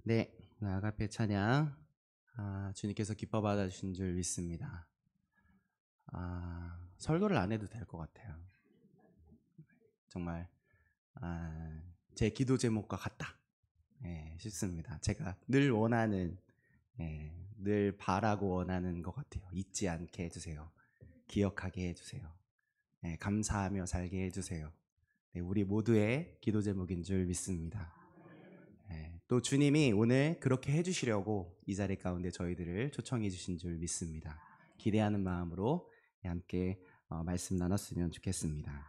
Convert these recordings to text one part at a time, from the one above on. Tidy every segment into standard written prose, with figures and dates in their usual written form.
네, 아가페 찬양 주님께서 기뻐 받아주신 줄 믿습니다. 설교를 안 해도 될 것 같아요. 정말 제 기도 제목과 같다 싶습니다. 제가 늘 원하는, 늘 바라고 원하는 것 같아요. 잊지 않게 해주세요. 기억하게 해주세요. 감사하며 살게 해주세요. 네, 우리 모두의 기도 제목인 줄 믿습니다. 또 주님이 오늘 그렇게 해주시려고 이 자리 가운데 저희들을 초청해 주신 줄 믿습니다. 기대하는 마음으로 함께 말씀 나눴으면 좋겠습니다.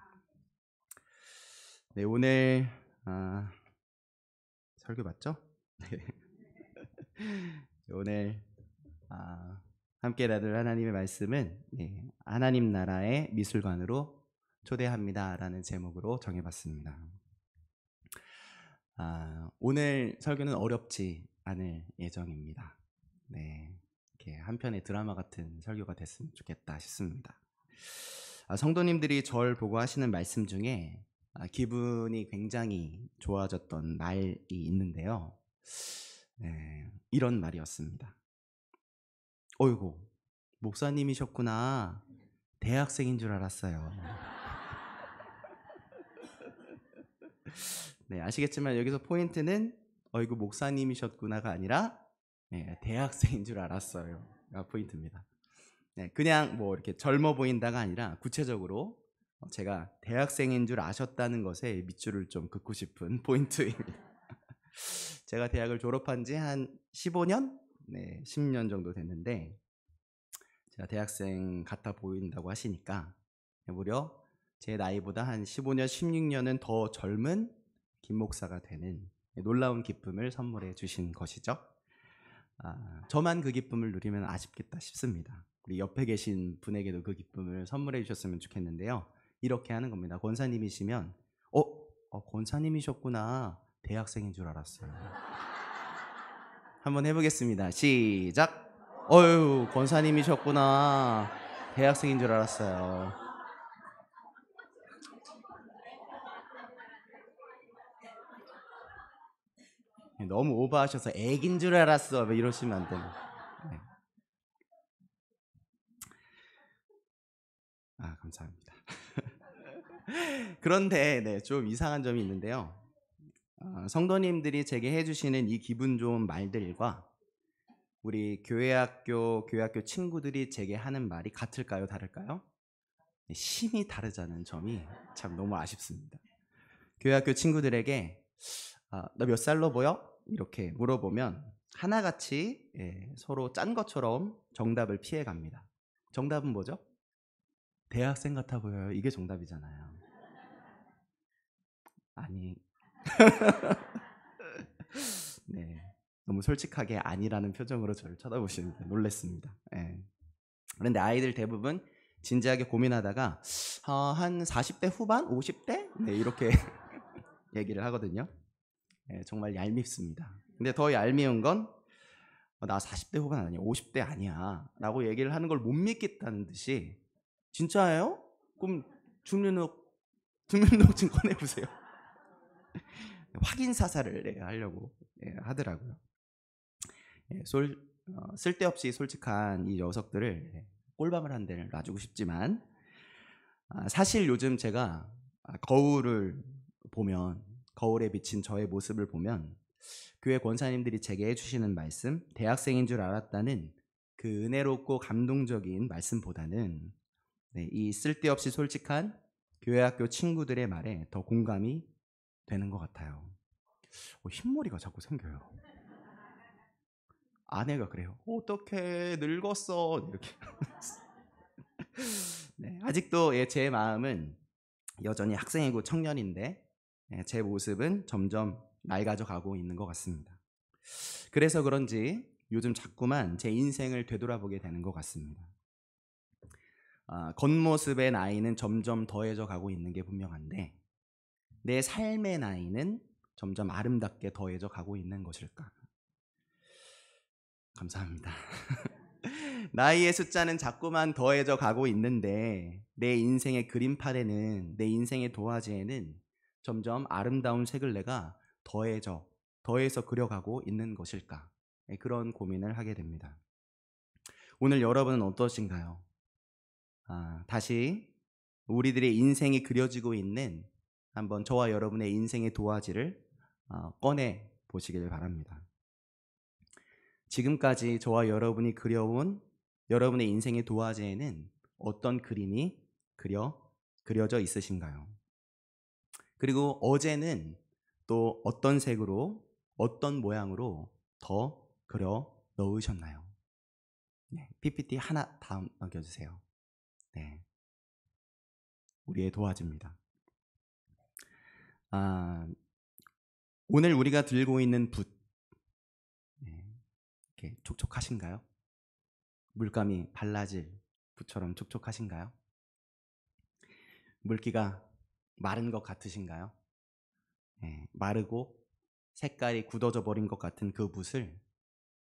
네, 오늘 설교 맞죠? 네. 오늘 함께 나눌 하나님의 말씀은 하나님 나라의 미술관으로 초대합니다 라는 제목으로 정해봤습니다. 오늘 설교는 어렵지 않을 예정입니다. 네, 이렇게 한편의 드라마 같은 설교가 됐으면 좋겠다 싶습니다. 성도님들이 절 보고 하시는 말씀 중에 기분이 굉장히 좋아졌던 말이 있는데요. 이런 말이었습니다. 어이구, 목사님이셨구나. 대학생인 줄 알았어요. 네, 아시겠지만 여기서 포인트는 어이구 목사님이셨구나가 아니라 대학생인 줄 알았어요가 포인트입니다. 그냥 뭐 이렇게 젊어 보인다가 아니라 구체적으로 제가 대학생인 줄 아셨다는 것에 밑줄을 좀 긋고 싶은 포인트입니다. 제가 대학을 졸업한 지 한 15년? 10년 정도 됐는데 제가 대학생 같아 보인다고 하시니까 무려 제 나이보다 한 15년, 16년은 더 젊은 김 목사가 되는 놀라운 기쁨을 선물해 주신 것이죠. 저만 그 기쁨을 누리면 아쉽겠다 싶습니다. 우리 옆에 계신 분에게도 그 기쁨을 선물해 주셨으면 좋겠는데요. 이렇게 하는 겁니다. 권사님이시면 권사님이셨구나. 대학생인 줄 알았어요. 한번 해보겠습니다. 시작. 어휴, 권사님이셨구나. 대학생인 줄 알았어요. 너무 오버하셔서 애긴 줄 알았어 이러시면 안 됩니다. 감사합니다. 그런데 좀 이상한 점이 있는데요. 성도님들이 제게 해주시는 이 기분 좋은 말들과 우리 교회학교 친구들이 제게 하는 말이 같을까요? 다를까요? 심이 다르자는 점이 참 너무 아쉽습니다. 교회학교 친구들에게 너 몇 살로 보여? 이렇게 물어보면 하나같이 서로 짠 것처럼 정답을 피해갑니다. 정답은 뭐죠? 대학생 같아 보여요. 이게 정답이잖아요. 아니 네, 너무 솔직하게 아니라는 표정으로 저를 쳐다보시는데 놀랐습니다. 그런데 아이들 대부분 진지하게 고민하다가 한 40대 후반? 50대? 이렇게 얘기를 하거든요. 정말 얄밉습니다. 근데 더 얄미운 건 나 40대 후반 아니야, 50대 아니야 라고 얘기를 하는 걸 못 믿겠다는 듯이 진짜예요? 그럼 주민등록증 꺼내보세요. 확인 사살을 하려고 하더라고요. 쓸데없이 솔직한 이 녀석들을 꼴밤을 한 대를 놔주고 싶지만 사실 요즘 제가 거울을 보면 거울에 비친 저의 모습을 보면 교회 권사님들이 제게 해주시는 말씀, 대학생인 줄 알았다는 그 은혜롭고 감동적인 말씀보다는 이 쓸데없이 솔직한 교회학교 친구들의 말에 더 공감이 되는 것 같아요. 흰머리가 자꾸 생겨요. 아내가 그래요. 어떡해, 늙었어 이렇게. 아직도 제 마음은 여전히 학생이고 청년인데 제 모습은 점점 낡아져 가고 있는 것 같습니다. 그래서 그런지 요즘 자꾸만 제 인생을 되돌아보게 되는 것 같습니다. 겉모습의 나이는 점점 더해져 가고 있는 게 분명한데 내 삶의 나이는 점점 아름답게 더해져 가고 있는 것일까? 감사합니다. 나이의 숫자는 자꾸만 더해져 가고 있는데 내 인생의 그림판에는, 내 인생의 도화지에는 점점 아름다운 색을 내가 더해져 더해서 그려가고 있는 것일까? 그런 고민을 하게 됩니다. 오늘 여러분은 어떠신가요? 다시 우리들의 인생이 그려지고 있는 한번 저와 여러분의 인생의 도화지를 꺼내 보시길 바랍니다. 지금까지 저와 여러분이 그려온 여러분의 인생의 도화지에는 어떤 그림이 그려져 있으신가요? 그리고 어제는 또 어떤 색으로, 어떤 모양으로 더 그려 넣으셨나요? 네, PPT 하나 다음 넘겨주세요. 네, 우리의 도화지입니다. 오늘 우리가 들고 있는 붓, 네, 이렇게 촉촉하신가요? 물감이 발라질 붓처럼 촉촉하신가요? 물기가 마른 것 같으신가요? 네, 마르고 색깔이 굳어져 버린 것 같은 그 붓을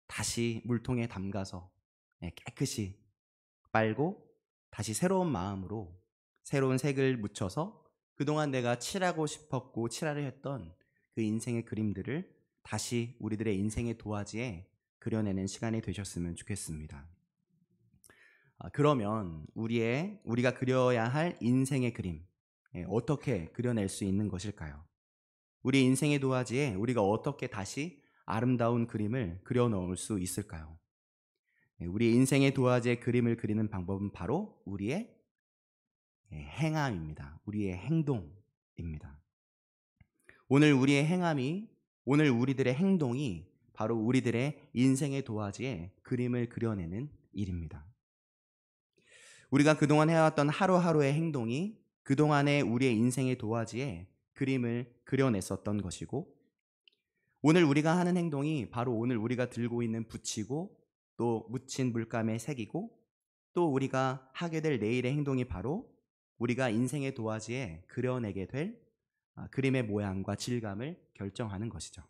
다시 물통에 담가서 깨끗이 빨고 다시 새로운 마음으로 새로운 색을 묻혀서 그동안 내가 칠하고 싶었고 칠하려 했던 그 인생의 그림들을 다시 우리들의 인생의 도화지에 그려내는 시간이 되셨으면 좋겠습니다. 그러면 우리가 그려야 할 인생의 그림, 어떻게 그려낼 수 있는 것일까요? 우리 인생의 도화지에 우리가 어떻게 다시 아름다운 그림을 그려 넣을 수 있을까요? 우리 인생의 도화지에 그림을 그리는 방법은 바로 우리의 행함입니다. 우리의 행동입니다. 오늘 우리들의 행동이 바로 우리들의 인생의 도화지에 그림을 그려내는 일입니다. 우리가 그동안 해왔던 하루하루의 행동이 그동안의 우리의 인생의 도화지에 그림을 그려냈었던 것이고, 오늘 우리가 하는 행동이 바로 오늘 우리가 들고 있는 붓이고 또 묻힌 물감의 색이고, 또 우리가 하게 될 내일의 행동이 바로 우리가 인생의 도화지에 그려내게 될 그림의 모양과 질감을 결정하는 것이죠.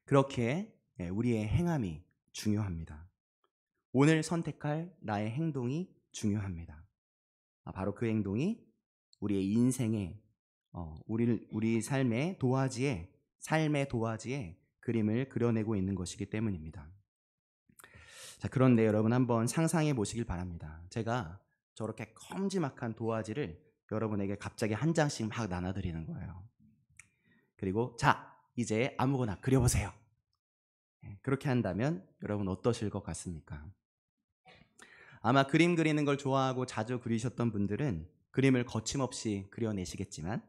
그렇게 우리의 행함이 중요합니다. 오늘 선택할 나의 행동이 중요합니다. 바로 그 행동이 우리의 인생의 우리 삶의 도화지에 그림을 그려내고 있는 것이기 때문입니다. 자, 그런데 여러분 한번 상상해 보시길 바랍니다. 제가 저렇게 큼지막한 도화지를 여러분에게 갑자기 한 장씩 막 나눠드리는 거예요. 그리고 자, 이제 아무거나 그려보세요. 그렇게 한다면 여러분 어떠실 것 같습니까? 아마 그림 그리는 걸 좋아하고 자주 그리셨던 분들은 그림을 거침없이 그려내시겠지만,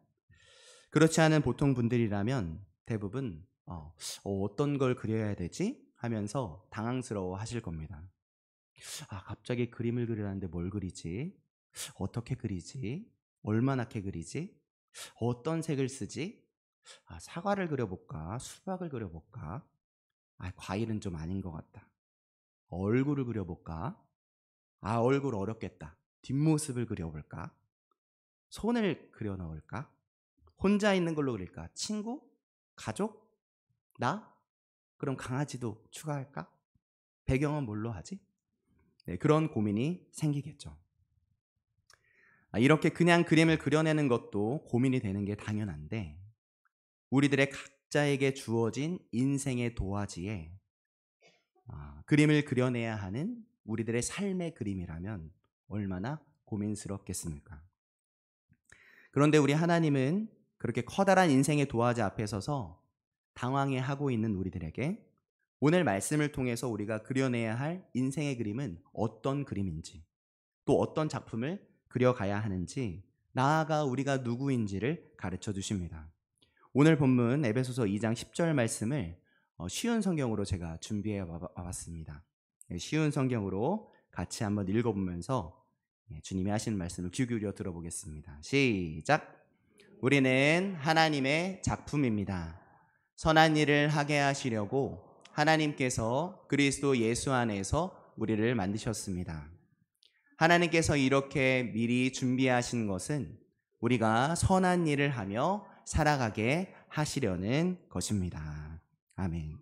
그렇지 않은 보통 분들이라면 대부분 어떤 걸 그려야 되지? 하면서 당황스러워 하실 겁니다. 갑자기 그림을 그리라는데 뭘 그리지? 어떻게 그리지? 얼마나게 그리지? 어떤 색을 쓰지? 사과를 그려볼까? 수박을 그려볼까? 과일은 좀 아닌 것 같다. 얼굴을 그려볼까? 얼굴 어렵겠다. 뒷모습을 그려볼까? 손을 그려 넣을까? 혼자 있는 걸로 그릴까? 친구? 가족? 나? 그럼 강아지도 추가할까? 배경은 뭘로 하지? 그런 고민이 생기겠죠. 이렇게 그냥 그림을 그려내는 것도 고민이 되는 게 당연한데, 우리들의 각자에게 주어진 인생의 도화지에 그림을 그려내야 하는 우리들의 삶의 그림이라면 얼마나 고민스럽겠습니까? 그런데 우리 하나님은 그렇게 커다란 인생의 도화지 앞에 서서 당황해하고 있는 우리들에게 오늘 말씀을 통해서 우리가 그려내야 할 인생의 그림은 어떤 그림인지, 또 어떤 작품을 그려가야 하는지, 나아가 우리가 누구인지를 가르쳐 주십니다. 오늘 본문 에베소서 2장 10절 말씀을 쉬운 성경으로 제가 준비해 와봤습니다. 쉬운 성경으로 같이 한번 읽어보면서 주님이 하시는 말씀을 귀 기울여 들어보겠습니다. 시작! 우리는 하나님의 작품입니다. 선한 일을 하게 하시려고 하나님께서 그리스도 예수 안에서 우리를 만드셨습니다. 하나님께서 이렇게 미리 준비하신 것은 우리가 선한 일을 하며 살아가게 하시려는 것입니다. 아멘.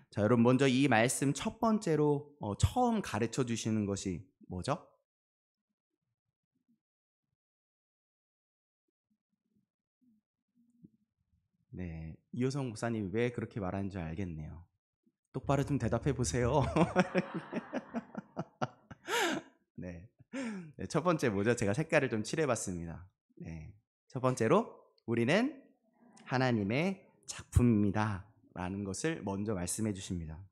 자, 여러분 먼저 이 말씀 첫 번째로 처음 가르쳐 주시는 것이 뭐죠? 네, 이효성 목사님 왜 그렇게 말하는 줄 알겠네요. 똑바로 좀 대답해 보세요. 네. 네, 첫 번째 뭐죠? 제가 색깔을 좀 칠해봤습니다. 네. 첫 번째로 우리는 하나님의 작품입니다 라는 것을 먼저 말씀해 주십니다.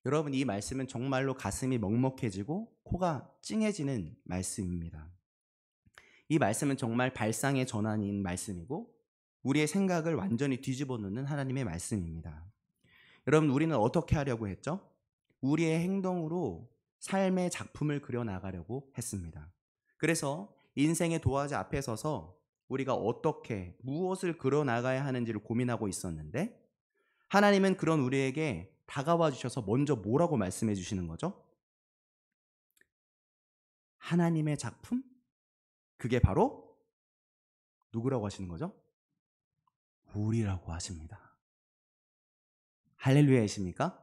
여러분, 이 말씀은 정말로 가슴이 먹먹해지고 코가 찡해지는 말씀입니다. 이 말씀은 정말 발상의 전환인 말씀이고 우리의 생각을 완전히 뒤집어 놓는 하나님의 말씀입니다. 여러분, 우리는 어떻게 하려고 했죠? 우리의 행동으로 삶의 작품을 그려나가려고 했습니다. 그래서 인생의 도화지 앞에 서서 우리가 어떻게 무엇을 그려나가야 하는지를 고민하고 있었는데 하나님은 그런 우리에게 다가와 주셔서 먼저 뭐라고 말씀해 주시는 거죠? 하나님의 작품? 그게 바로 누구라고 하시는 거죠? 우리라고 하십니다. 할렐루야이십니까?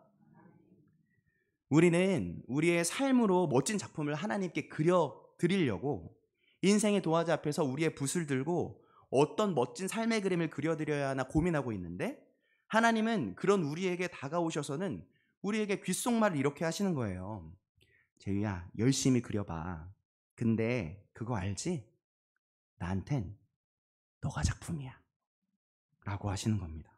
우리는 우리의 삶으로 멋진 작품을 하나님께 그려드리려고 인생의 도화지 앞에서 우리의 붓을 들고 어떤 멋진 삶의 그림을 그려드려야 하나 고민하고 있는데 하나님은 그런 우리에게 다가오셔서는 우리에게 귓속말을 이렇게 하시는 거예요. 재유야, 열심히 그려봐. 근데 그거 알지? 나한텐 너가 작품이야 라고 하시는 겁니다.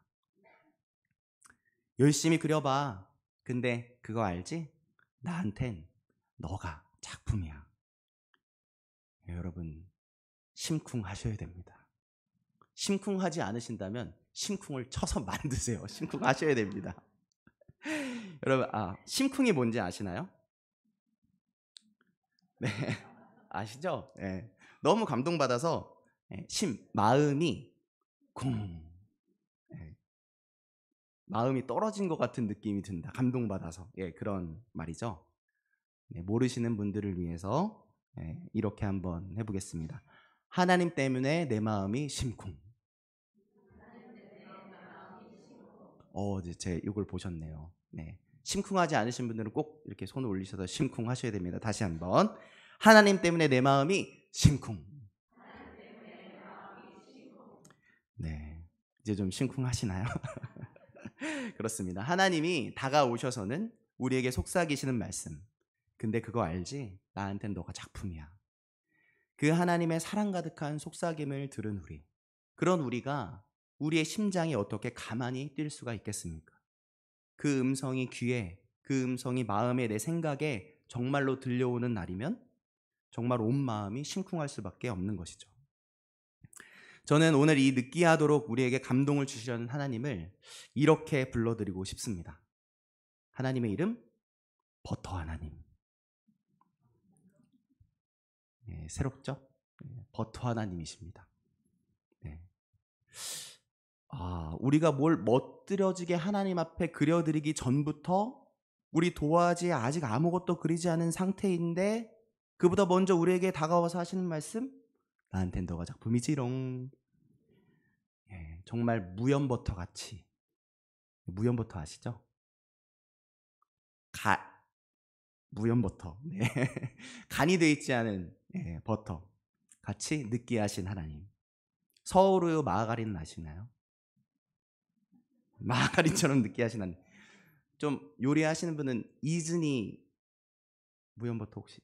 열심히 그려봐. 근데 그거 알지? 나한텐 너가 작품이야. 여러분, 심쿵하셔야 됩니다. 심쿵하지 않으신다면 심쿵을 쳐서 만드세요. 심쿵하셔야 됩니다. 여러분, 심쿵이 뭔지 아시나요? 네, 아시죠? 네. 너무 감동받아서 마음이 쿵, 네. 마음이 떨어진 것 같은 느낌이 든다. 감동받아서. 그런 말이죠. 모르시는 분들을 위해서 이렇게 한번 해보겠습니다. 하나님 때문에 내 마음이 심쿵. 제 이걸 보셨네요. 네. 심쿵하지 않으신 분들은 꼭 이렇게 손을 올리셔서 심쿵하셔야 됩니다. 다시 한번. 하나님 때문에 내 마음이 심쿵. 네. 이제 좀 심쿵하시나요? 그렇습니다. 하나님이 다가오셔서는 우리에게 속삭이시는 말씀. 근데 그거 알지? 나한텐 너가 작품이야. 그 하나님의 사랑 가득한 속삭임을 들은 우리. 그런 우리가 우리의 심장이 어떻게 가만히 뛸 수가 있겠습니까? 그 음성이 귀에, 그 음성이 마음에, 내 생각에 정말로 들려오는 날이면 정말 온 마음이 심쿵할 수밖에 없는 것이죠. 저는 오늘 이 느끼하도록 우리에게 감동을 주시려는 하나님을 이렇게 불러드리고 싶습니다. 하나님의 이름, 버터 하나님. 네, 새롭죠? 버터 하나님이십니다. 네. 우리가 뭘 멋들어지게 하나님 앞에 그려드리기 전부터 우리 도화지에 아직 아무것도 그리지 않은 상태인데 그보다 먼저 우리에게 다가와서 하시는 말씀, 나한텐 너가 작품이지롱. 정말 무염버터 같이. 무염버터 아시죠? 무염버터. 네. 간이 되어 있지 않은 버터 같이 느끼하신 하나님. 서울우유 마가린 아시나요? 마가린처럼 느끼하신 하나님. 좀 요리하시는 분은 이즈니 무염버터 혹시?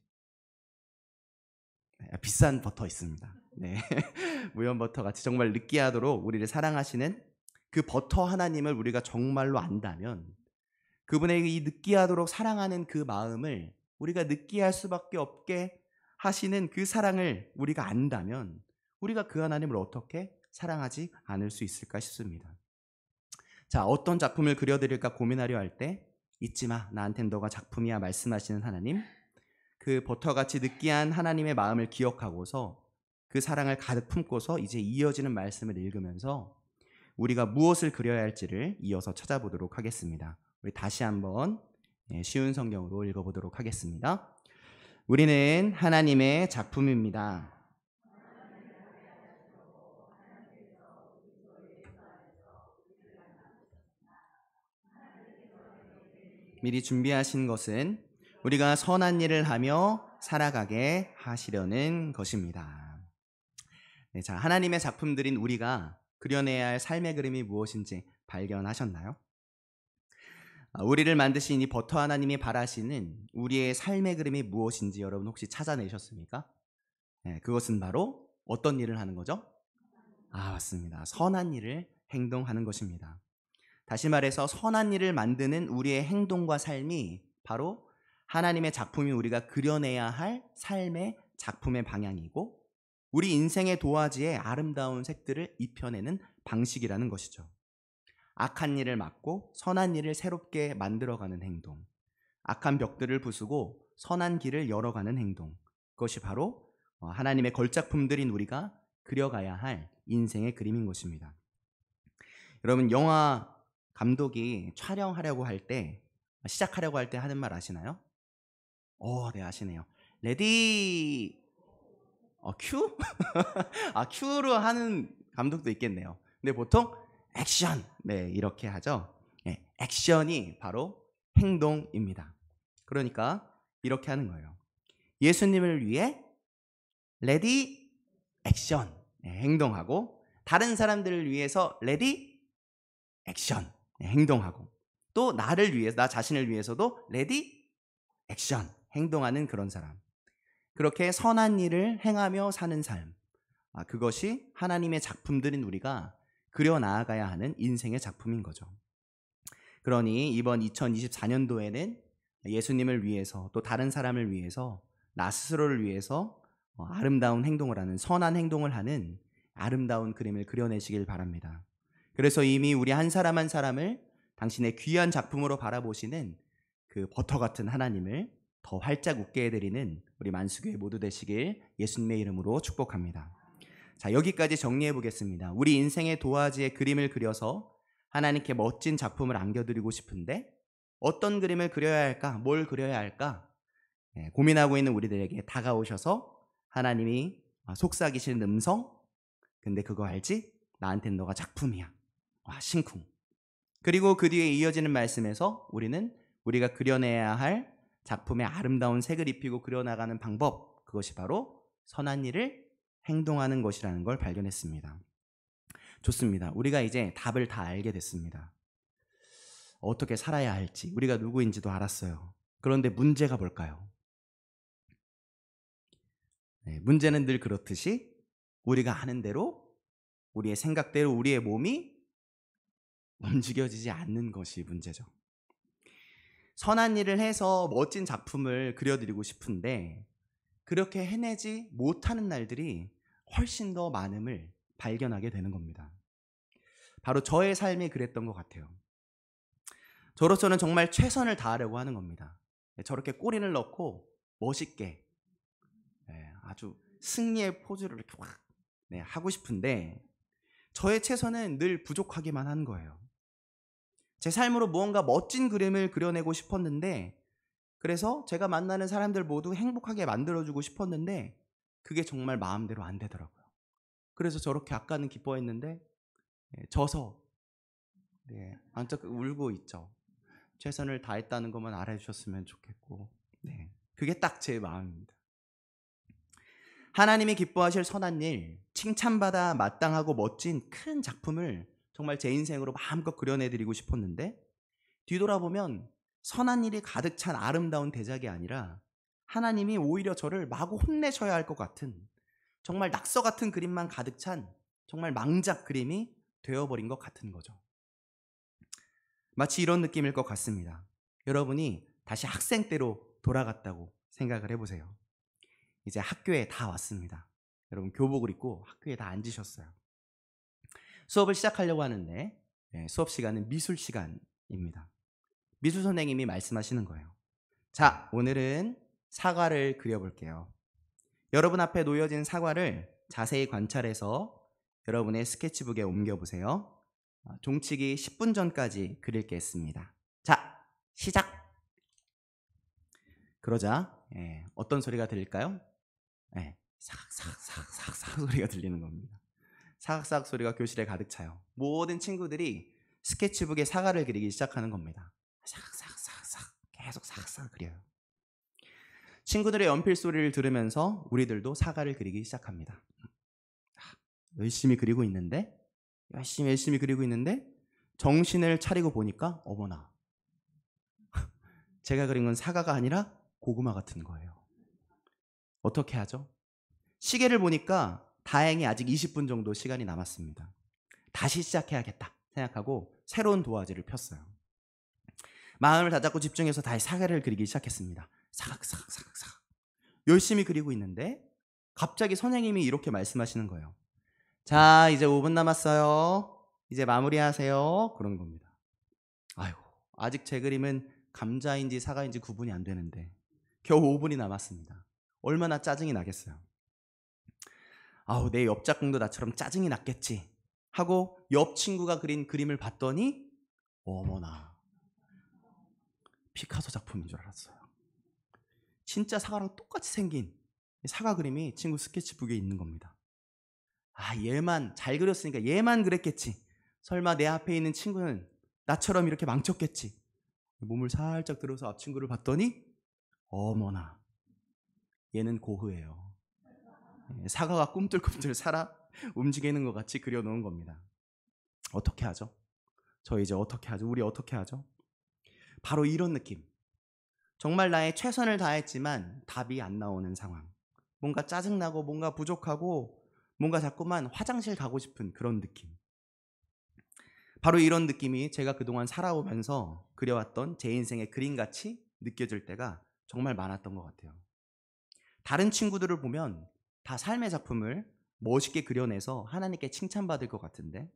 비싼 버터 있습니다. 네. 무염버터 같이 정말 느끼하도록 우리를 사랑하시는 그 버터 하나님을 우리가 정말로 안다면 그분의 이 느끼하도록 사랑하는 그 마음을 우리가 느끼할 수밖에 없게 하시는 그 사랑을 우리가 안다면 우리가 그 하나님을 어떻게 사랑하지 않을 수 있을까 싶습니다. 자, 어떤 작품을 그려드릴까 고민하려 할 때 잊지 마, 나한텐 너가 작품이야 말씀하시는 하나님, 그 버터같이 느끼한 하나님의 마음을 기억하고서 그 사랑을 가득 품고서 이제 이어지는 말씀을 읽으면서 우리가 무엇을 그려야 할지를 이어서 찾아보도록 하겠습니다. 우리 다시 한번 쉬운 성경으로 읽어보도록 하겠습니다. 우리는 하나님의 작품입니다. 미리 준비하신 것은 우리가 선한 일을 하며 살아가게 하시려는 것입니다. 자, 하나님의 작품들인 우리가 그려내야 할 삶의 그림이 무엇인지 발견하셨나요? 우리를 만드신 이 버터 하나님이 바라시는 우리의 삶의 그림이 무엇인지 여러분 혹시 찾아내셨습니까? 네, 그것은 바로 어떤 일을 하는 거죠? 맞습니다. 선한 일을 행동하는 것입니다. 다시 말해서 선한 일을 만드는 우리의 행동과 삶이 바로 하나님의 작품이 우리가 그려내야 할 삶의 작품의 방향이고 우리 인생의 도화지에 아름다운 색들을 입혀내는 방식이라는 것이죠. 악한 일을 막고 선한 일을 새롭게 만들어가는 행동, 악한 벽들을 부수고 선한 길을 열어가는 행동, 그것이 바로 하나님의 걸작품들인 우리가 그려가야 할 인생의 그림인 것입니다. 여러분, 영화 감독이 촬영하려고 할 때, 시작하려고 할 때 하는 말 아시나요? 네, 아시네요. 레디, 큐? 큐로 하는 감독도 있겠네요. 근데 보통 액션, 네, 이렇게 하죠. 네, 액션이 바로 행동입니다. 그러니까 이렇게 하는 거예요. 예수님을 위해 레디, 액션, 네, 행동하고 다른 사람들을 위해서 레디, 액션, 네, 행동하고 또 나를 위해서, 나 자신을 위해서도 레디, 액션, 행동하는 그런 사람. 그렇게 선한 일을 행하며 사는 삶, 그것이 하나님의 작품들인 우리가 그려나가야 하는 인생의 작품인 거죠. 그러니 이번 2024년도에는 예수님을 위해서 또 다른 사람을 위해서 나 스스로를 위해서 아름다운 행동을 하는, 선한 행동을 하는 아름다운 그림을 그려내시길 바랍니다. 그래서 이미 우리 한 사람 한 사람을 당신의 귀한 작품으로 바라보시는 그 버터 같은 하나님을 더 활짝 웃게 해드리는 우리 만수교회 모두 되시길 예수님의 이름으로 축복합니다. 자, 여기까지 정리해 보겠습니다. 우리 인생의 도화지에 그림을 그려서 하나님께 멋진 작품을 안겨드리고 싶은데 어떤 그림을 그려야 할까? 뭘 그려야 할까? 고민하고 있는 우리들에게 다가오셔서 하나님이 속삭이시는 음성, 근데 그거 알지? 나한텐 너가 작품이야. 심쿵. 그리고 그 뒤에 이어지는 말씀에서 우리는 우리가 그려내야 할 작품의 아름다운 색을 입히고 그려나가는 방법, 그것이 바로 선한 일을 행동하는 것이라는 걸 발견했습니다. 좋습니다. 우리가 이제 답을 다 알게 됐습니다. 어떻게 살아야 할지, 우리가 누구인지도 알았어요. 그런데 문제가 뭘까요? 문제는 늘 그렇듯이 우리가 아는 대로, 우리의 생각대로 우리의 몸이 움직여지지 않는 것이 문제죠. 선한 일을 해서 멋진 작품을 그려드리고 싶은데 그렇게 해내지 못하는 날들이 훨씬 더 많음을 발견하게 되는 겁니다. 바로 저의 삶이 그랬던 것 같아요. 저로서는 정말 최선을 다하려고 하는 겁니다. 저렇게 꼬리를 넣고 멋있게 아주 승리의 포즈를 이렇게 확 하고 싶은데 저의 최선은 늘 부족하기만 한 거예요. 제 삶으로 무언가 멋진 그림을 그려내고 싶었는데, 그래서 제가 만나는 사람들 모두 행복하게 만들어주고 싶었는데 그게 정말 마음대로 안 되더라고요. 그래서 저렇게 아까는 기뻐했는데 져서 안짝 울고 있죠. 최선을 다했다는 것만 알아주셨으면 좋겠고, 그게 딱 제 마음입니다. 하나님이 기뻐하실 선한 일, 칭찬받아 마땅하고 멋진 큰 작품을 정말 제 인생으로 마음껏 그려내드리고 싶었는데 뒤돌아보면 선한 일이 가득 찬 아름다운 대작이 아니라 하나님이 오히려 저를 마구 혼내셔야 할 것 같은 정말 낙서 같은 그림만 가득 찬 정말 망작 그림이 되어버린 것 같은 거죠. 마치 이런 느낌일 것 같습니다. 여러분이 다시 학생 때로 돌아갔다고 생각을 해보세요. 이제 학교에 다 왔습니다. 여러분 교복을 입고 학교에 다 앉으셨어요. 수업을 시작하려고 하는데 수업 시간은 미술 시간입니다. 미술 선생님이 말씀하시는 거예요. 자, 오늘은 사과를 그려볼게요. 여러분 앞에 놓여진 사과를 자세히 관찰해서 여러분의 스케치북에 옮겨보세요. 종치기 10분 전까지 그릴게 했습니다. 자, 시작! 그러자 어떤 소리가 들릴까요? 사각사각 소리가 들리는 겁니다. 사각사각 소리가 교실에 가득 차요. 모든 친구들이 스케치북에 사과를 그리기 시작하는 겁니다. 사각사각 계속 사각사각 그려요. 친구들의 연필 소리를 들으면서 우리들도 사과를 그리기 시작합니다. 열심히 그리고 있는데 정신을 차리고 보니까 어머나, 제가 그린 건 사과가 아니라 고구마 같은 거예요. 어떻게 하죠? 시계를 보니까 다행히 아직 20분 정도 시간이 남았습니다. 다시 시작해야겠다 생각하고 새로운 도화지를 폈어요. 마음을 다잡고 집중해서 다시 사과를 그리기 시작했습니다. 사각. 열심히 그리고 있는데 갑자기 선생님이 이렇게 말씀하시는 거예요. 자, 이제 5분 남았어요. 이제 마무리하세요. 그런 겁니다. 아이고, 아직 제 그림은 감자인지 사과인지 구분이 안 되는데 겨우 5분이 남았습니다. 얼마나 짜증이 나겠어요. 아우, 내 옆 작품도 나처럼 짜증이 났겠지 하고 옆 친구가 그린 그림을 봤더니 어머나, 피카소 작품인 줄 알았어요. 진짜 사과랑 똑같이 생긴 사과 그림이 친구 스케치북에 있는 겁니다. 아, 얘만 잘 그렸으니까 얘만 그랬겠지. 설마 내 앞에 있는 친구는 나처럼 이렇게 망쳤겠지. 몸을 살짝 들어서 앞 친구를 봤더니 어머나, 얘는 고흐예요. 사과가 꿈틀꿈틀 살아 움직이는 것 같이 그려놓은 겁니다. 어떻게 하죠? 저 이제 어떻게 하죠? 우리 어떻게 하죠? 바로 이런 느낌. 정말 나의 최선을 다했지만 답이 안 나오는 상황. 뭔가 짜증나고 뭔가 부족하고 뭔가 자꾸만 화장실 가고 싶은 그런 느낌. 바로 이런 느낌이 제가 그동안 살아오면서 그려왔던 제 인생의 그림같이 느껴질 때가 정말 많았던 것 같아요. 다른 친구들을 보면 다 삶의 작품을 멋있게 그려내서 하나님께 칭찬받을 것 같은데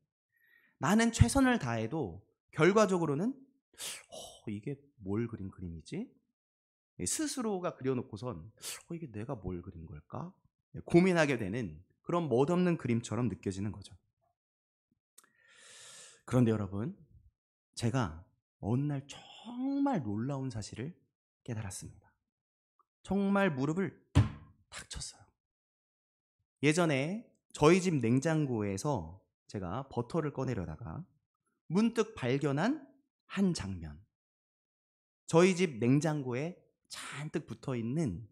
나는 최선을 다해도 결과적으로는 이게 뭘 그린 그림이지? 스스로가 그려놓고선 이게 내가 뭘 그린 걸까? 고민하게 되는 그런 멋없는 그림처럼 느껴지는 거죠. 그런데 여러분, 제가 어느 날 정말 놀라운 사실을 깨달았습니다. 정말 무릎을 탁 쳤어요. 예전에 저희 집 냉장고에서 제가 버터를 꺼내려다가 문득 발견한 한 장면. 저희 집 냉장고에 잔뜩 붙어있는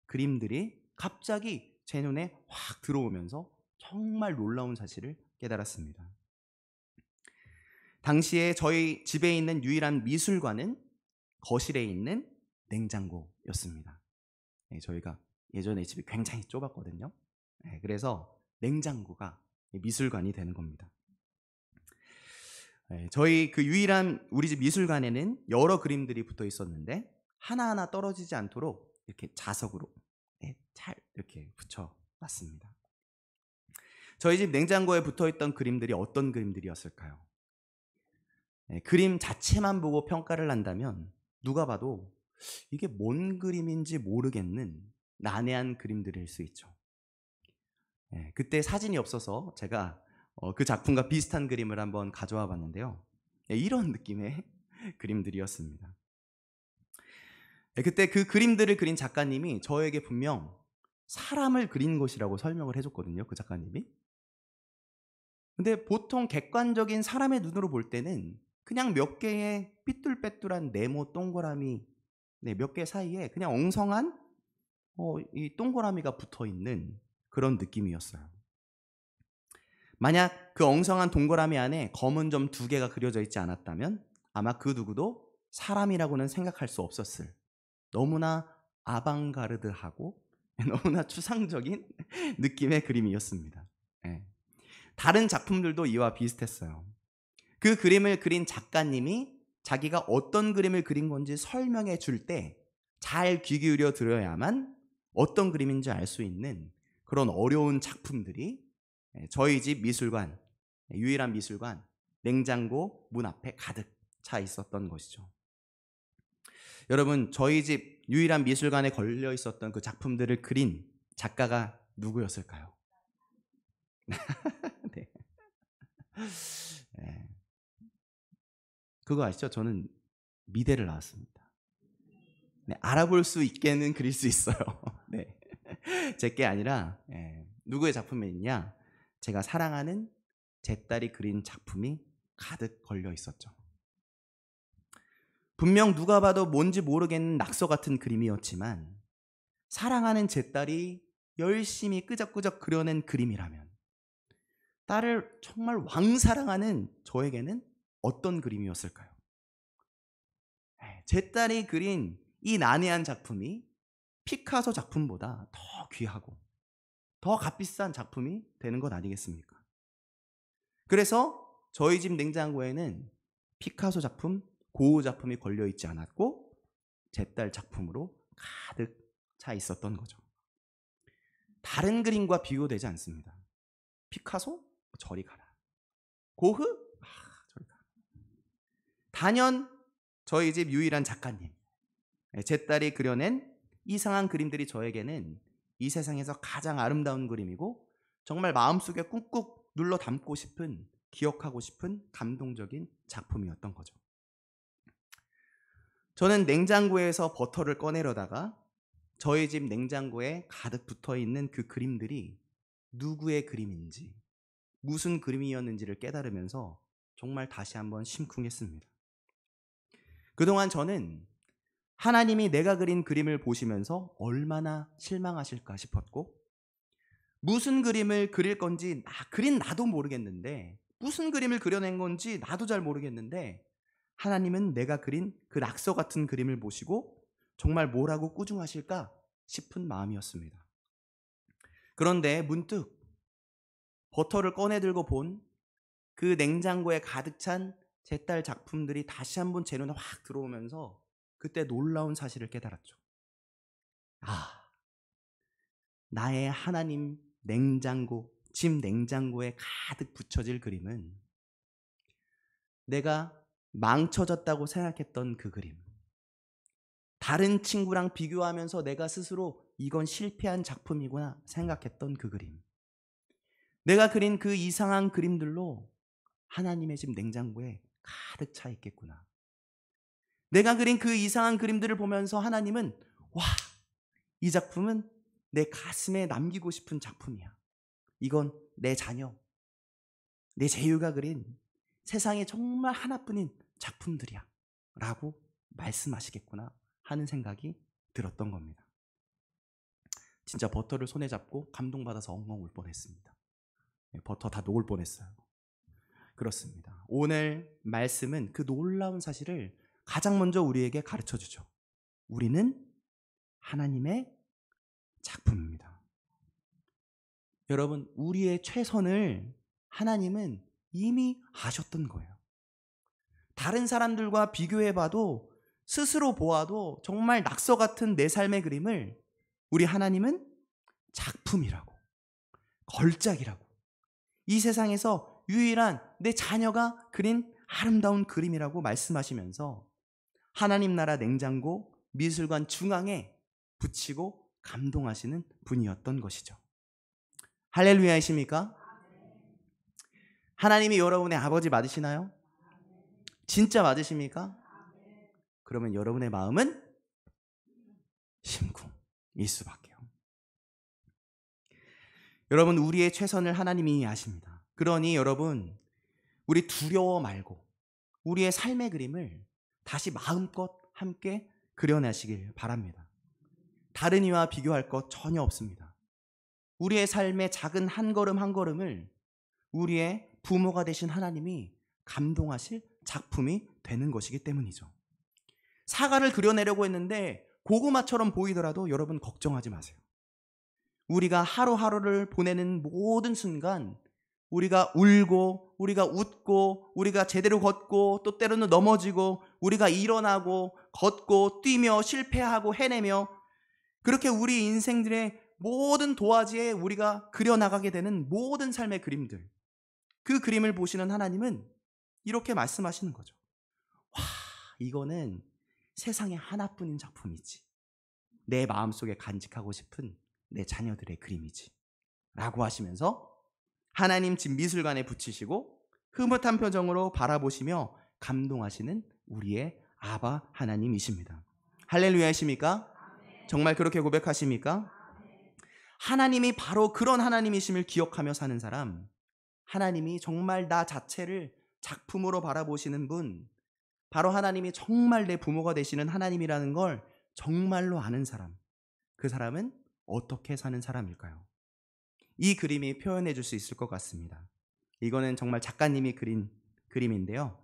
그림들이 갑자기 제 눈에 확 들어오면서 정말 놀라운 사실을 깨달았습니다. 당시에 저희 집에 있는 유일한 미술관은 거실에 있는 냉장고였습니다. 저희가 예전에 집이 굉장히 좁았거든요. 그래서 냉장고가 미술관이 되는 겁니다. 저희 그 유일한 우리 집 미술관에는 여러 그림들이 붙어 있었는데 하나하나 떨어지지 않도록 이렇게 자석으로 잘 이렇게 붙여놨습니다. 저희 집 냉장고에 붙어있던 그림들이 어떤 그림들이었을까요? 그림 자체만 보고 평가를 한다면 누가 봐도 이게 뭔 그림인지 모르겠는 난해한 그림들일 수 있죠. 그때 사진이 없어서 제가 그 작품과 비슷한 그림을 한번 가져와 봤는데요. 이런 느낌의 그림들이었습니다. 그때 그 그림들을 그린 작가님이 저에게 분명 사람을 그린 것이라고 설명을 해줬거든요. 그 작가님이. 근데 보통 객관적인 사람의 눈으로 볼 때는 그냥 몇 개의 삐뚤빼뚤한 네모 동그라미 몇 개 사이에 그냥 엉성한 이 동그라미가 붙어있는 그런 느낌이었어요. 만약 그 엉성한 동그라미 안에 검은 점 2개가 그려져 있지 않았다면 아마 그 누구도 사람이라고는 생각할 수 없었을 너무나 아방가르드하고 너무나 추상적인 느낌의 그림이었습니다. 다른 작품들도 이와 비슷했어요. 그 그림을 그린 작가님이 자기가 어떤 그림을 그린 건지 설명해 줄 때 잘 귀 기울여 들어야만 어떤 그림인지 알 수 있는 그런 어려운 작품들이 저희 집 미술관, 유일한 미술관 냉장고 문 앞에 가득 차 있었던 것이죠. 여러분, 저희 집 유일한 미술관에 걸려 있었던 그 작품들을 그린 작가가 누구였을까요? 네. 그거 아시죠? 저는 미대를 나왔습니다. 알아볼 수 있게는 그릴 수 있어요. 네. 제게 아니라 누구의 작품이냐? 제가 사랑하는 제 딸이 그린 작품이 가득 걸려 있었죠. 분명 누가 봐도 뭔지 모르겠는 낙서 같은 그림이었지만 사랑하는 제 딸이 열심히 끄적끄적 그려낸 그림이라면 딸을 정말 왕사랑하는 저에게는 어떤 그림이었을까요? 제 딸이 그린 이 난해한 작품이 피카소 작품보다 더 귀하고 더 값비싼 작품이 되는 것 아니겠습니까? 그래서 저희 집 냉장고에는 피카소 작품, 고흐 작품이 걸려 있지 않았고 제 딸 작품으로 가득 차 있었던 거죠. 다른 그림과 비교되지 않습니다. 피카소? 저리 가라. 고흐? 저리 가라. 단연 저희 집 유일한 작가님. 제 딸이 그려낸 이상한 그림들이 저에게는 이 세상에서 가장 아름다운 그림이고 정말 마음속에 꾹꾹 눌러 담고 싶은, 기억하고 싶은 감동적인 작품이었던 거죠. 저는 냉장고에서 버터를 꺼내려다가 저희 집 냉장고에 가득 붙어 있는 그 그림들이 누구의 그림인지, 무슨 그림이었는지를 깨달으면서 정말 다시 한번 심쿵했습니다. 그동안 저는 하나님이 내가 그린 그림을 보시면서 얼마나 실망하실까 싶었고, 무슨 그림을 그릴 건지 그린 나도 모르겠는데, 무슨 그림을 그려낸 건지 나도 잘 모르겠는데, 하나님은 내가 그린 그 낙서 같은 그림을 보시고 정말 뭐라고 꾸중하실까 싶은 마음이었습니다. 그런데 문득 버터를 꺼내 들고 본 그 냉장고에 가득 찬 제 딸 작품들이 다시 한번 제 눈에 확 들어오면서 그때 놀라운 사실을 깨달았죠. 나의 하나님 냉장고, 집 냉장고에 가득 붙여질 그림은 내가 망쳐졌다고 생각했던 그 그림, 다른 친구랑 비교하면서 내가 스스로 이건 실패한 작품이구나 생각했던 그 그림, 내가 그린 그 이상한 그림들로 하나님의 집 냉장고에 가득 차 있겠구나. 내가 그린 그 이상한 그림들을 보면서 하나님은 이 작품은 내 가슴에 남기고 싶은 작품이야. 이건 내 자녀, 내 제유가 그린 세상에 정말 하나뿐인 작품들이야 라고 말씀하시겠구나 하는 생각이 들었던 겁니다. 진짜 버터를 손에 잡고 감동받아서 엉엉 울 뻔했습니다. 버터 다 녹을 뻔했어요. 그렇습니다. 오늘 말씀은 그 놀라운 사실을 가장 먼저 우리에게 가르쳐주죠. 우리는 하나님의 작품입니다. 여러분, 우리의 최선을 하나님은 이미 아셨던 거예요. 다른 사람들과 비교해봐도, 스스로 보아도 정말 낙서 같은 내 삶의 그림을 우리 하나님은 작품이라고, 걸작이라고, 이 세상에서 유일한 내 자녀가 그린 아름다운 그림이라고 말씀하시면서 하나님 나라 냉장고 미술관 중앙에 붙이고 감동하시는 분이었던 것이죠. 할렐루야이십니까? 하나님이 여러분의 아버지 맞으시나요? 진짜 맞으십니까? 그러면 여러분의 마음은 심쿵일 수밖에요. 여러분, 우리의 최선을 하나님이 아십니다. 그러니 여러분, 우리 두려워 말고 우리의 삶의 그림을 다시 마음껏 함께 그려내시길 바랍니다. 다른 이와 비교할 것 전혀 없습니다. 우리의 삶의 작은 한 걸음 한 걸음을 우리의 부모가 되신 하나님이 감동하실 작품이 되는 것이기 때문이죠. 사과를 그려내려고 했는데 고구마처럼 보이더라도 여러분 걱정하지 마세요. 우리가 하루하루를 보내는 모든 순간 우리가 울고, 우리가 웃고, 우리가 제대로 걷고, 또 때로는 넘어지고, 우리가 일어나고, 걷고, 뛰며, 실패하고, 해내며, 그렇게 우리 인생들의 모든 도화지에 우리가 그려나가게 되는 모든 삶의 그림들, 그 그림을 보시는 하나님은 이렇게 말씀하시는 거죠. 이거는 세상에 하나뿐인 작품이지. 내 마음속에 간직하고 싶은 내 자녀들의 그림이지. 라고 하시면서 하나님 집 미술관에 붙이시고 흐뭇한 표정으로 바라보시며 감동하시는 우리의 아바 하나님이십니다. 할렐루야이십니까? 정말 그렇게 고백하십니까? 하나님이 바로 그런 하나님이심을 기억하며 사는 사람, 하나님이 정말 나 자체를 작품으로 바라보시는 분, 바로 하나님이 정말 내 부모가 되시는 하나님이라는 걸 정말로 아는 사람, 그 사람은 어떻게 사는 사람일까요? 이 그림이 표현해 줄 수 있을 것 같습니다. 이거는 정말 작가님이 그린 그림인데요.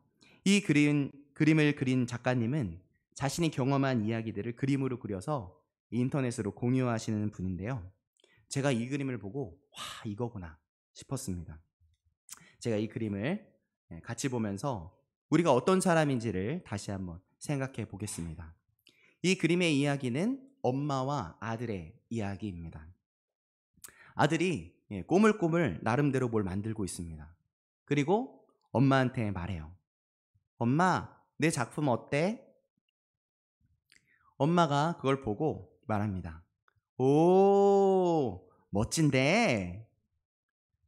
이 그림을 그린 작가님은 자신이 경험한 이야기들을 그림으로 그려서 인터넷으로 공유하시는 분인데요. 제가 이 그림을 보고 와, 이거구나 싶었습니다. 제가 이 그림을 같이 보면서 우리가 어떤 사람인지를 다시 한번 생각해 보겠습니다. 이 그림의 이야기는 엄마와 아들의 이야기입니다. 아들이 꼬물꼬물 나름대로 뭘 만들고 있습니다. 그리고 엄마한테 말해요. 엄마, 내 작품 어때? 엄마가 그걸 보고 말합니다. 오, 멋진데?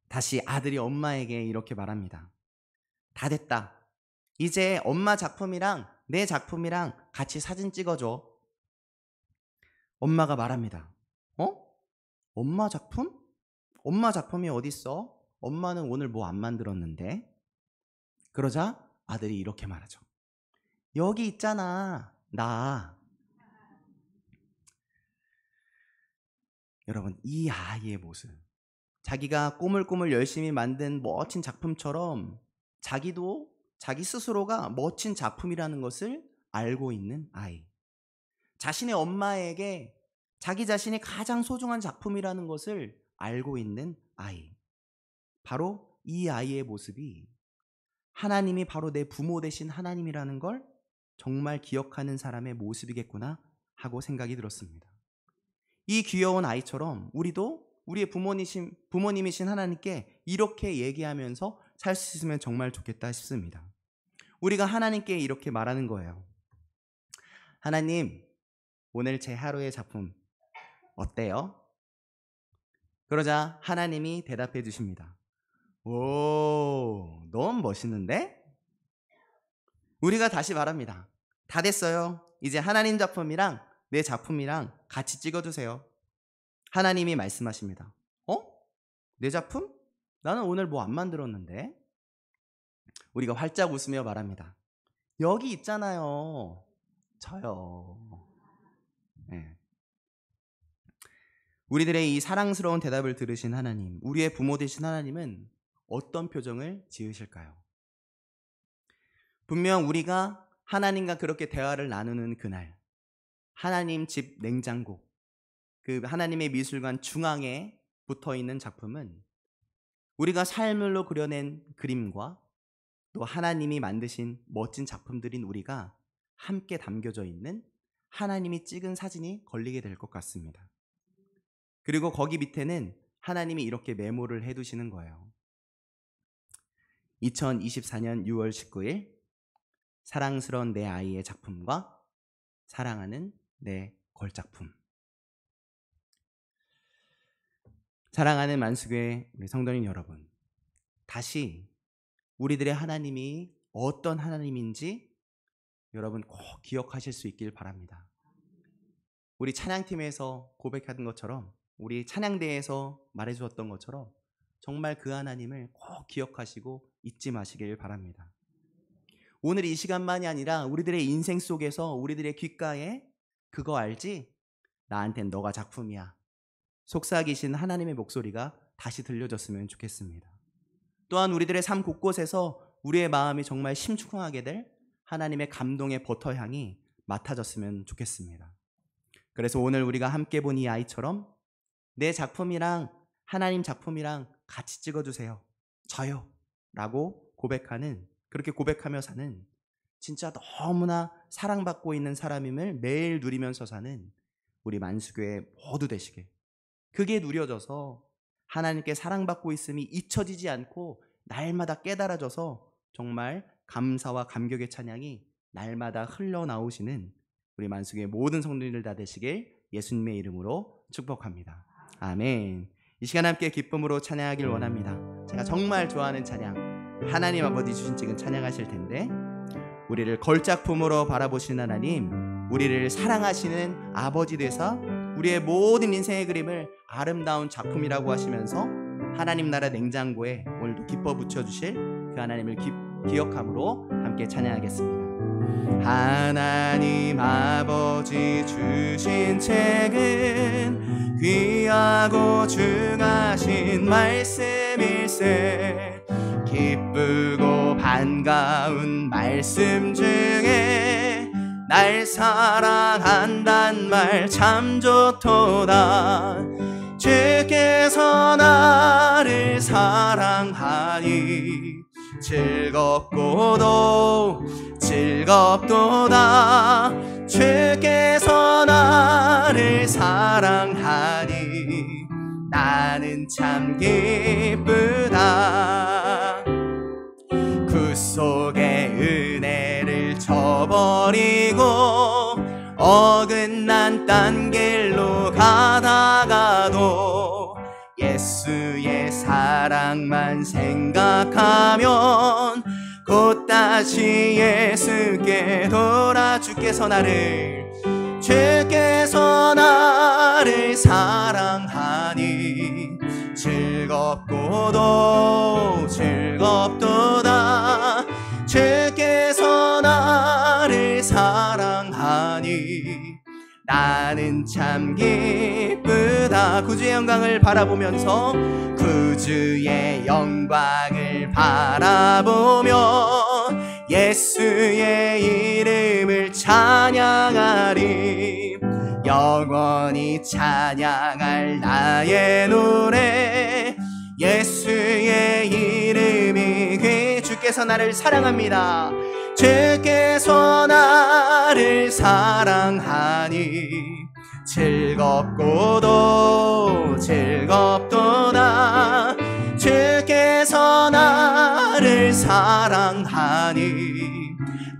다시 아들이 엄마에게 이렇게 말합니다. 다 됐다. 이제 엄마 작품이랑 내 작품이랑 같이 사진 찍어줘. 엄마가 말합니다. 어? 엄마 작품? 엄마 작품이 어딨어? 엄마는 오늘 뭐 안 만들었는데? 그러자 아들이 이렇게 말하죠. 여기 있잖아, 나. 여러분, 이 아이의 모습, 자기가 꼬물꼬물 열심히 만든 멋진 작품처럼 자기도 자기 스스로가 멋진 작품이라는 것을 알고 있는 아이, 자신의 엄마에게 자기 자신이 가장 소중한 작품이라는 것을 알고 있는 아이, 바로 이 아이의 모습이 하나님이 바로 내 부모 되신 하나님이라는 걸 정말 기억하는 사람의 모습이겠구나 하고 생각이 들었습니다. 이 귀여운 아이처럼 우리도 우리의 부모님이신 하나님께 이렇게 얘기하면서 살 수 있으면 정말 좋겠다 싶습니다. 우리가 하나님께 이렇게 말하는 거예요. 하나님, 오늘 제 하루의 작품 어때요? 그러자 하나님이 대답해 주십니다. 오, 너무 멋있는데? 우리가 다시 말합니다. 다 됐어요. 이제 하나님 작품이랑 내 작품이랑 같이 찍어주세요. 하나님이 말씀하십니다. 내 작품? 나는 오늘 뭐 안 만들었는데? 우리가 활짝 웃으며 말합니다. 여기 있잖아요. 저요. 네. 우리들의 이 사랑스러운 대답을 들으신 하나님, 우리의 부모 되신 하나님은 어떤 표정을 지으실까요? 분명 우리가 하나님과 그렇게 대화를 나누는 그날, 하나님 집 냉장고, 그 하나님의 미술관 중앙에 붙어있는 작품은 우리가 삶으로 그려낸 그림과 또 하나님이 만드신 멋진 작품들인 우리가 함께 담겨져 있는 하나님이 찍은 사진이 걸리게 될 것 같습니다. 그리고 거기 밑에는 하나님이 이렇게 메모를 해두시는 거예요. 2024년 6월 19일 사랑스러운 내 아이의 작품과 사랑하는 내 걸작품. 사랑하는 만수교회 우리 성도님 여러분, 다시 우리들의 하나님이 어떤 하나님인지 여러분 꼭 기억하실 수 있길 바랍니다. 우리 찬양팀에서 고백하던 것처럼, 우리 찬양대에서 말해주었던 것처럼 정말 그 하나님을 꼭 기억하시고 잊지 마시길 바랍니다. 오늘 이 시간만이 아니라 우리들의 인생 속에서 우리들의 귓가에 그거 알지? 나한텐 너가 작품이야. 속삭이신 하나님의 목소리가 다시 들려졌으면 좋겠습니다. 또한 우리들의 삶 곳곳에서 우리의 마음이 정말 심쿵하게 될 하나님의 감동의 버터향이 맡아졌으면 좋겠습니다. 그래서 오늘 우리가 함께 본 이 아이처럼 내 작품이랑 하나님 작품이랑 같이 찍어주세요. 저요. 라고 고백하는, 그렇게 고백하며 사는 진짜 너무나 사랑받고 있는 사람임을 매일 누리면서 사는 우리 만수교회 모두 되시길, 그게 누려져서 하나님께 사랑받고 있음이 잊혀지지 않고 날마다 깨달아져서 정말 감사와 감격의 찬양이 날마다 흘러나오시는 우리 만수교회 모든 성도님들 다 되시길 예수님의 이름으로 축복합니다. 아멘. 이 시간 함께 기쁨으로 찬양하길 원합니다. 제가 정말 좋아하는 찬양, 하나님 아버지 주신 찍은 찬양하실 텐데, 우리를 걸작품으로 바라보시는 하나님, 우리를 사랑하시는 아버지 되사 우리의 모든 인생의 그림을 아름다운 작품이라고 하시면서 하나님 나라 냉장고에 오늘도 기뻐 붙여주실 그 하나님을 기억함으로 함께 찬양하겠습니다. 하나님 아버지 주신 책은 귀하고 중하신 말씀일세, 기쁘고 반가운 말씀 중에 날 사랑한단 말 참 좋도다. 주께서 나를 사랑하니 즐겁고도 즐겁도다. 주께서 나를 사랑하니 나는 참 기쁘다. 구속의 은혜를 저버리고 어긋난 딴 길로 가다가도 예수의 사랑만 생각하면 곧 다시 예수께 돌아. 주께서 나를 사랑하니 즐겁고도 즐겁도다. 주께서 나를 사랑하니 나는 참 기쁘다. 구주의 영광을 바라보면서 구주의 영광을 바라보며 예수의 이름을 찬양하리. 영원히 찬양할 나의 노래 예수의 이름이 귀. 주께서 나를 사랑합니다. 주께서 나를 사랑하니 즐겁고도 즐겁도다. 주께서 나를 사랑하니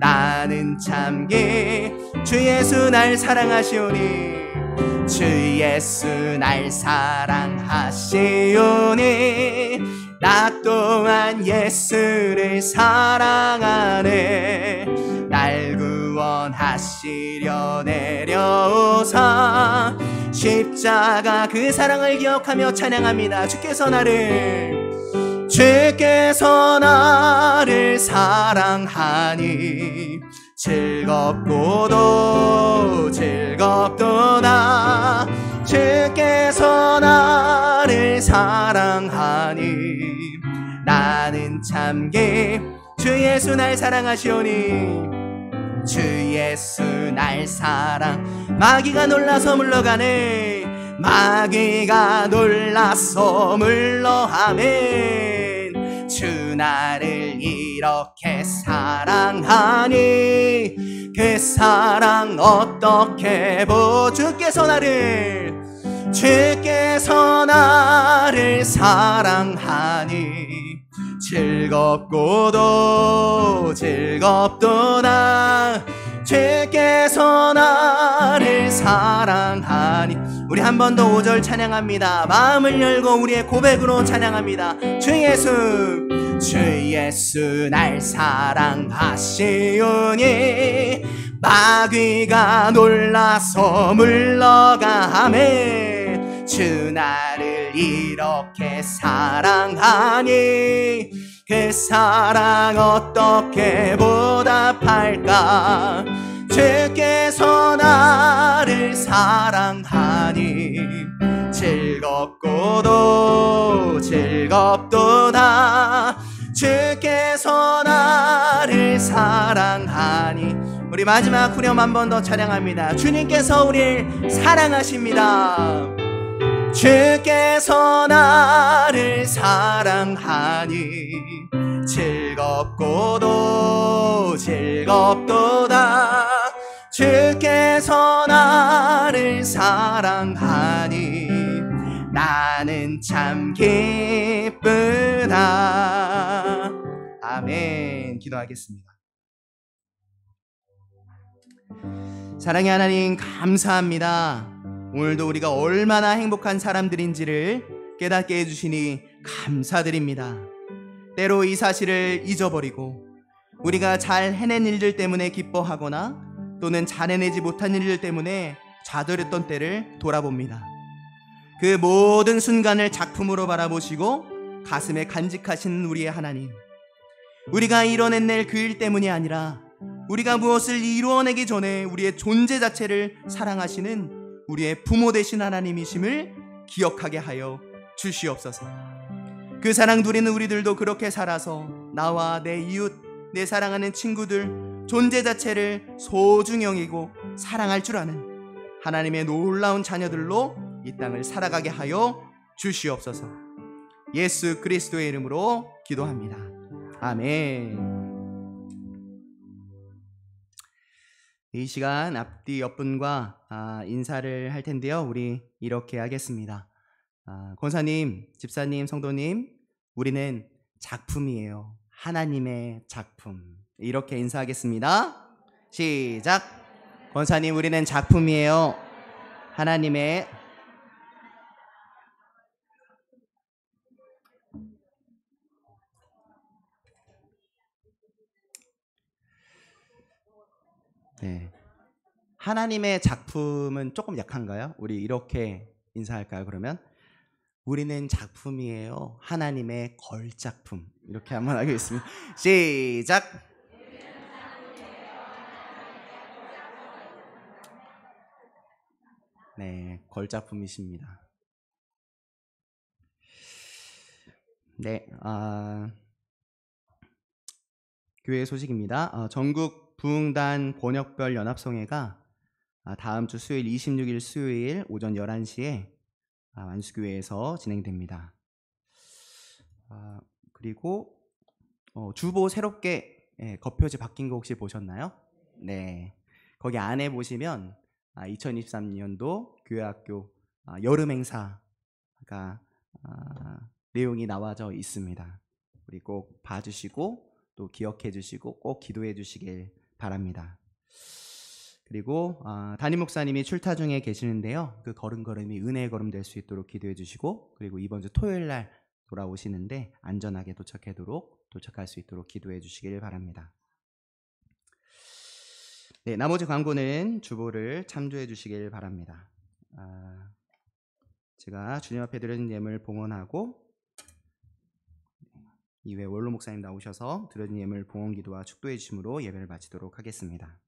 나는 참 주 예수 날 사랑하시오니 주 예수 날 사랑하시오니 나 또한 예수를 사랑하네. 날 구원하시려 내려오사 십자가 그 사랑을 기억하며 찬양합니다. 주께서 나를 사랑하니 즐겁고도 즐겁도다. 주께서 나를 사랑하니 나는 참 주 예수 날 사랑하시오니 주 예수 날 사랑. 마귀가 놀라서 물러가네. 마귀가 놀라서 물러가면 주 나를 이렇게 사랑하니 그 사랑 어떻게 보. 주께서 나를 사랑하니 즐겁고도 즐겁도다. 주께서 나를 사랑하니. 우리 한 번 더 5절 찬양합니다. 마음을 열고 우리의 고백으로 찬양합니다. 주 예수 날 사랑하시오니 마귀가 놀라서 물러가매 주 나를 이렇게 사랑하니 그 사랑 어떻게 보답할까. 주께서 나를 사랑하니 즐겁고도 즐겁도다. 주께서 나를 사랑하니. 우리 마지막 후렴 한 번 더 찬양합니다. 주님께서 우리를 사랑하십니다. 주께서 나를 사랑하니 즐겁고도 즐겁도다. 주께서 나를 사랑하니 나는 참 기쁘다. 아멘. 기도하겠습니다. 사랑의 하나님, 감사합니다. 오늘도 우리가 얼마나 행복한 사람들인지를 깨닫게 해주시니 감사드립니다. 때로 이 사실을 잊어버리고 우리가 잘 해낸 일들 때문에 기뻐하거나 또는 잘 해내지 못한 일들 때문에 좌절했던 때를 돌아봅니다. 그 모든 순간을 작품으로 바라보시고 가슴에 간직하시는 우리의 하나님, 우리가 이뤄낼 그 일 때문이 아니라 우리가 무엇을 이루어내기 전에 우리의 존재 자체를 사랑하시는 우리의 부모 되신 하나님이심을 기억하게 하여 주시옵소서. 그 사랑 누리는 우리들도 그렇게 살아서 나와 내 이웃 내 사랑하는 친구들, 존재 자체를 소중히 여기고 사랑할 줄 아는 하나님의 놀라운 자녀들로 이 땅을 살아가게 하여 주시옵소서. 예수 그리스도의 이름으로 기도합니다. 아멘. 이 시간 앞뒤 옆분과 인사를 할 텐데요. 우리 이렇게 하겠습니다. 권사님, 집사님, 성도님, 우리는 작품이에요. 하나님의 작품. 이렇게 인사하겠습니다. 시작. 권사님, 우리는 작품이에요. 하나님의. 네. 하나님의 작품은 조금 약한가요? 우리 이렇게 인사할까요? 그러면 우리는 작품이에요. 하나님의 걸작품. 이렇게 한번 하겠습니다. 시작. 네, 걸작품이십니다. 네, 교회 소식입니다. 전국 부흥단 권역별 연합성회가 다음 주 수요일 26일 수요일 오전 11시에 안수교회에서 진행됩니다. 그리고 주보 새롭게 겉표지 바뀐 거 혹시 보셨나요? 네, 거기 안에 보시면 2023년도 교회학교 여름 행사가 내용이 나와져 있습니다. 우리 꼭 봐주시고 또 기억해 주시고 꼭 기도해 주시길 바랍니다. 그리고 담임 목사님이 출타 중에 계시는데요. 그 걸음걸음이 은혜의 걸음 될 수 있도록 기도해 주시고, 그리고 이번 주 토요일 날 돌아오시는데 안전하게 도착할 수 있도록 기도해 주시길 바랍니다. 네, 나머지 광고는 주보를 참조해 주시길 바랍니다. 제가 주님 앞에 드려진 예물 봉헌하고 이외 원로 목사님 나오셔서 드려진 예물 봉헌 기도와 축도해 주심으로 예배를 마치도록 하겠습니다.